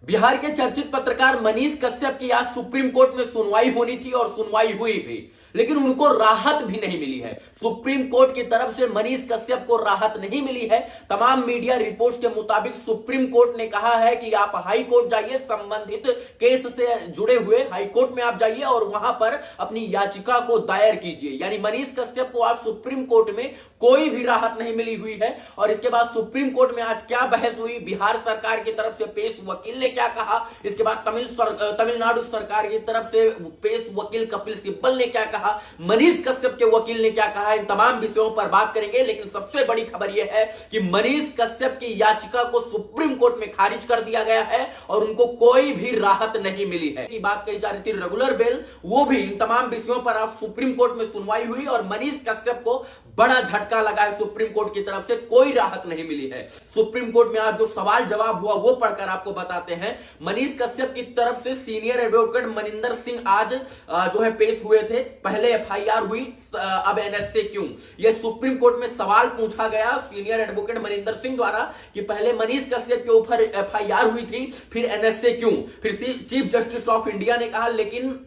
बिहार के चर्चित पत्रकार मनीष कश्यप की आज सुप्रीम कोर्ट में सुनवाई होनी थी और सुनवाई हुई भी, लेकिन उनको राहत भी नहीं मिली है। सुप्रीम कोर्ट की तरफ से मनीष कश्यप को राहत नहीं मिली है। तमाम मीडिया रिपोर्ट्स के मुताबिक सुप्रीम कोर्ट ने कहा है कि आप हाई कोर्ट जाइए, संबंधित केस से जुड़े हुए हाई कोर्ट में आप जाइए और वहां पर अपनी याचिका को दायर कीजिए। यानी मनीष कश्यप को आज सुप्रीम कोर्ट में कोई भी राहत नहीं मिली हुई है। और इसके बाद सुप्रीम कोर्ट में आज क्या बहस हुई, बिहार सरकार की तरफ से पेश वकील ने क्या कहा, इसके बाद तमिलनाडु सरकार की तरफ से पेश वकील कपिल सिब्बल ने क्या कहा, मनीष कश्यप के वकील ने क्या कहा, इन तमाम विषयों पर बात करेंगे। लेकिन सबसे बड़ी खबर यह है कि मनीष कश्यप की याचिका को सुप्रीम कोर्ट में खारिज कर दिया गया है और उनको कोई भी राहत नहीं मिली है। की बात कही जा रही थी रेगुलर बेल, वो भी इन तमाम विषयों पर आज सुप्रीम कोर्ट में सुनवाई हुई और मनीष कश्यप को बड़ा झटका लगा है। सुप्रीम कोर्ट की तरफ से कोई राहत नहीं मिली है। सुप्रीम कोर्ट में आज जो सवाल जवाब हुआ वो पढ़कर आपको बताते हैं। मनीष कश्यप की तरफ से सीनियर एडवोकेट मनिंदर सिंह आज जो है पेश हुए थे। पहले एफआईआर हुई, अब एनएसए क्यों, यह सुप्रीम कोर्ट में सवाल पूछा गया सीनियर एडवोकेट मनिंदर सिंह द्वारा कि पहले मनीष कश्यप के ऊपर एफआईआर हुई थी, फिर एनएसए क्यों। फिर चीफ जस्टिस ऑफ इंडिया ने कहा लेकिन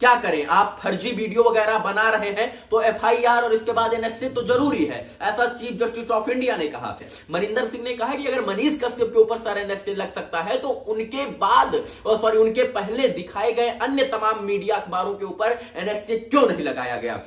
क्या करें, आप फर्जी वीडियो वगैरह बना रहे हैं तो एफआईआर और इसके बाद एनएसए तो जरूरी है, ऐसा चीफ जस्टिस ऑफ इंडिया ने कहा। मनिंदर सिंह ने कहा कि अगर मनीष कश्यप के ऊपर सर एनएसए लग सकता है तो उनके पहले दिखाए गए अन्य तमाम मीडिया अखबारों के ऊपर एनएसए क्यों नहीं लगाया गया।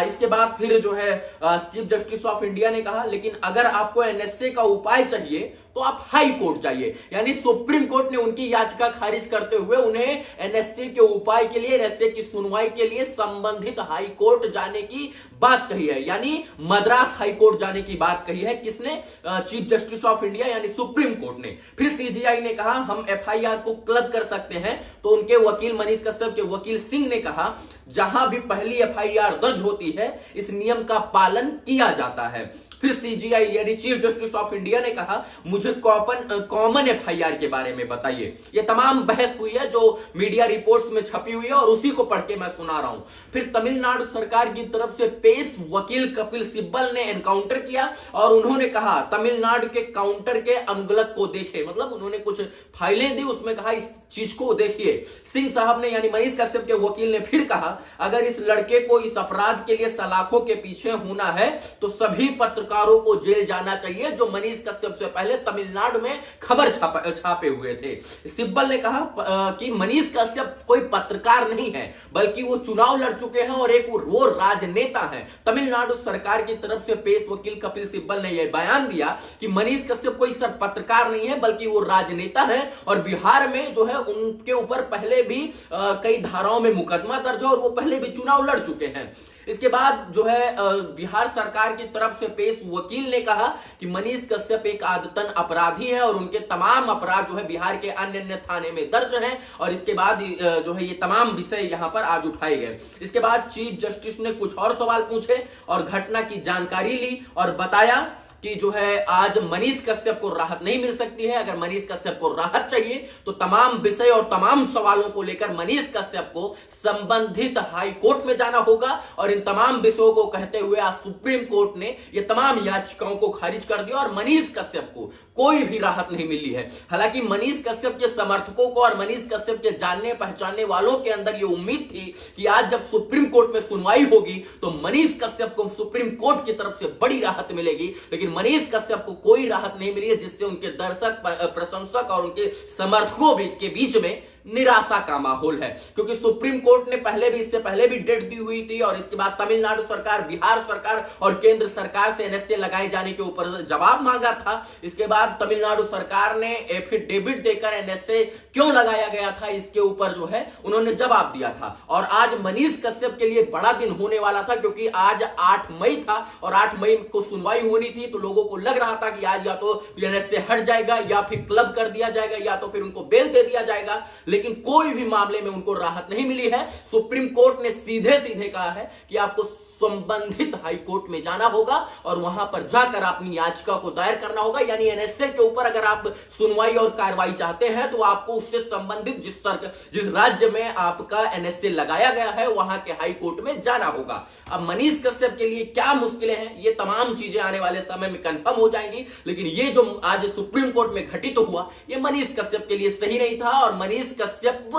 इसके बाद फिर जो है चीफ जस्टिस ऑफ इंडिया ने कहा लेकिन अगर आपको एनएसए का उपाय चाहिए तो आप हाई कोर्ट जाइए। यानी सुप्रीम कोर्ट ने उनकी याचिका खारिज करते हुए उन्हें एनएसए के उपाय के लिए, एनएसए की सुनवाई के लिए संबंधित हाई कोर्ट जाने की बात कही है। यानी मद्रास हाई कोर्ट जाने की बात कही है। किसने? चीफ जस्टिस ऑफ इंडिया यानी सुप्रीम कोर्ट ने। फिर सीजीआई ने कहा हम एफआईआर को क्लब कर सकते हैं, तो उनके वकील मनीष कश्यप के वकील सिंह ने कहा जहां भी पहली एफआईआर दर्ज होती है इस नियम का पालन किया जाता है। फिर सीजीआई यानी चीफ जस्टिस ऑफ इंडिया ने कहा मुझे कॉमन एफआईआर के बारे में बताइए। ये तमाम बहस हुई है जो मीडिया रिपोर्ट्स में छपी हुई है और उसी को पढ़ के मैं सुना रहा हूं। फिर तमिलनाडु सरकार की तरफ से पेश वकील कपिल सिब्बल ने एनकाउंटर किया और उन्होंने कहा तमिलनाडु के काउंटर के अनुगलक को देखे, मतलब उन्होंने कुछ फाइलें दी, उसमें कहा इस चीज को देखिए। सिंह साहब ने यानी मनीष कश्यप के वकील ने फिर कहा अगर इस लड़के को इस अपराध के लिए सलाखों के पीछे होना है तो सभी पत्रकारों को जेल जाना चाहिए जो मनीष कश्यप से पहले तमिलनाडु में खबर छापे हुए थे। सिब्बल ने कहा कि मनीष कश्यप कोई पत्रकार नहीं है बल्कि वो चुनाव लड़ चुके हैं और एक वो राजनेता है। तमिलनाडु सरकार की तरफ से पेश वकील कपिल सिब्बल ने यह बयान दिया कि मनीष कश्यप कोई सिर्फ पत्रकार नहीं है बल्कि वो राजनेता है और बिहार में जो है उनके ऊपर पहले भी कई धाराओं में मुकदमा दर्ज है और वो पहले भी चुनाव लड़ चुके हैं। इसके बाद जो है बिहार सरकार की तरफ से पेश वकील ने कहा कि मनीष कश्यप एक आदतन अपराधी है और उनके तमाम अपराध जो है बिहार के अन्य थाने में दर्ज हैं और इसके बाद जो है ये तमाम विषय यहां पर आज उठाए गए। इसके बाद चीफ जस्टिस ने कुछ और सवाल पूछे और घटना की जानकारी ली और बताया कि जो है आज मनीष कश्यप को राहत नहीं मिल सकती है। अगर मनीष कश्यप को राहत चाहिए तो तमाम विषय और तमाम सवालों को लेकर मनीष कश्यप को संबंधित हाई कोर्ट में जाना होगा और इन तमाम विषयों को कहते हुए आज सुप्रीम कोर्ट ने ये तमाम याचिकाओं को खारिज कर दिया और मनीष कश्यप को कोई भी राहत नहीं मिली है। हालांकि मनीष कश्यप के समर्थकों को और मनीष कश्यप के जानने पहचानने वालों के अंदर ये उम्मीद थी कि आज जब सुप्रीम कोर्ट में सुनवाई होगी तो मनीष कश्यप को सुप्रीम कोर्ट की तरफ से बड़ी राहत मिलेगी, लेकिन मनीष कश्यप को कोई राहत नहीं मिली है जिससे उनके दर्शक, प्रशंसक और उनके समर्थकों के बीच में निराशा का माहौल है। क्योंकि सुप्रीम कोर्ट ने इससे पहले भी डेट दी हुई थी और इसके बाद तमिलनाडु सरकार, बिहार सरकार और केंद्र सरकार से एनएसए लगाए जाने के ऊपर जवाब मांगा था। इसके बाद तमिलनाडु सरकार ने एफिडेविट देकर एनएसए क्यों लगाया गया था इसके ऊपर जो है उन्होंने जवाब दिया था। और आज मनीष कश्यप के लिए बड़ा दिन होने वाला था क्योंकि आज 8 मई था और 8 मई को सुनवाई होनी थी, तो लोगों को लग रहा था कि आज या तो एनएसए हट जाएगा या फिर क्लब कर दिया जाएगा या तो फिर उनको बेल दे दिया जाएगा, लेकिन कोई भी मामले में उनको राहत नहीं मिली है। सुप्रीम कोर्ट ने सीधे सीधे कहा है कि आपको संबंधित हाई कोर्ट में जाना होगा और वहां पर जाकर अपनी याचिका को दायर करना होगा। यानी एनएसए के ऊपर अगर आप सुनवाई और कार्रवाई चाहते हैं तो आपको उससे संबंधित जिस राज्य में आपका एनएसए लगाया गया है वहां के हाई कोर्ट में जाना होगा। अब मनीष कश्यप के लिए क्या मुश्किलें हैं, ये तमाम चीजें आने वाले समय में कंफर्म हो जाएंगी, लेकिन ये जो आज सुप्रीम कोर्ट में घटित हुआ ये मनीष कश्यप के लिए सही नहीं था और मनीष कश्यप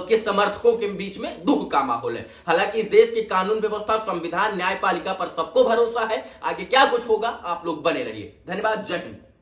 के समर्थकों के बीच में दुख का माहौल है। हालांकि इस देश की कानून व्यवस्था, संविधान, न्यायपालिका पर सबको भरोसा है। आगे क्या कुछ होगा आप लोग बने रहिए। धन्यवाद। जय हिंद।